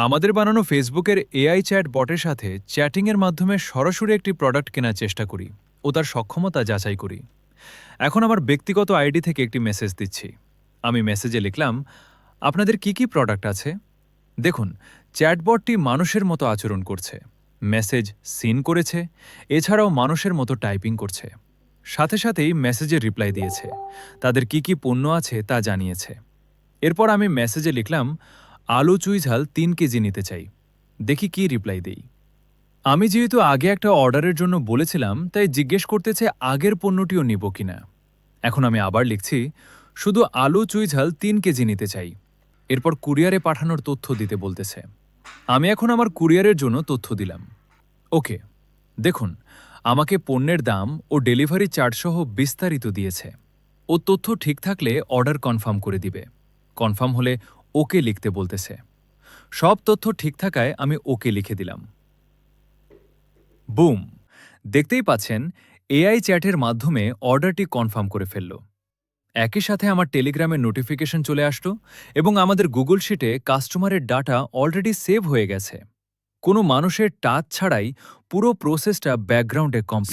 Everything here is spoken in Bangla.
আমাদের বানানো ফেসবুকের এআই চ্যাট বটের সাথে চ্যাটিংয়ের মাধ্যমে সরাসরি একটি প্রোডাক্ট কেনার চেষ্টা করি ও তার সক্ষমতা যাচাই করি। এখন আমার ব্যক্তিগত আইডি থেকে একটি মেসেজ দিচ্ছি। আমি মেসেজে লিখলাম, আপনাদের কি কি প্রোডাক্ট আছে? দেখুন, চ্যাটবটটি মানুষের মতো আচরণ করছে, মেসেজ সিন করেছে, এছাড়াও মানুষের মতো টাইপিং করছে। সাথে সাথেই মেসেজের রিপ্লাই দিয়েছে, তাদের কি কি পণ্য আছে তা জানিয়েছে। এরপর আমি মেসেজে লিখলাম, আলু চুই ঝাল ৩ কেজি নিতে চাই। দেখি কি রিপ্লাই দেই। আমি যেহেতু আগে একটা অর্ডারের জন্য বলেছিলাম, তাই জিজ্ঞেস করতেছে আগের পণ্যটিও নিব কিনা। এখন আমি আবার লিখছি, শুধু আলু চুই ঝাল ৩ কেজি নিতে চাই। এরপর কুরিয়ারে পাঠানোর তথ্য দিতে বলতেছে। আমি এখন আমার কুরিয়ারের জন্য তথ্য দিলাম। ওকে, দেখুন, আমাকে পণ্যের দাম ও ডেলিভারি চার্জ সহ বিস্তারিত দিয়েছে। ও তথ্য ঠিক থাকলে অর্ডার কনফার্ম করে দিবে। কনফার্ম হলে ওকে লিখতে বলতেছে। সব তথ্য ঠিক থাকায় আমি ওকে লিখে দিলাম। বুম! দেখতেই পাচ্ছেন, এআই চ্যাটের মাধ্যমে অর্ডারটি কনফার্ম করে ফেলল। একই সাথে আমার টেলিগ্রামের নোটিফিকেশন চলে আসলো এবং আমাদের গুগল শিটে কাস্টমারের ডাটা অলরেডি সেভ হয়ে গেছে। কোনো মানুষের টাচ ছাড়াই পুরো প্রসেসটা ব্যাকগ্রাউন্ডে কমপ্লিট।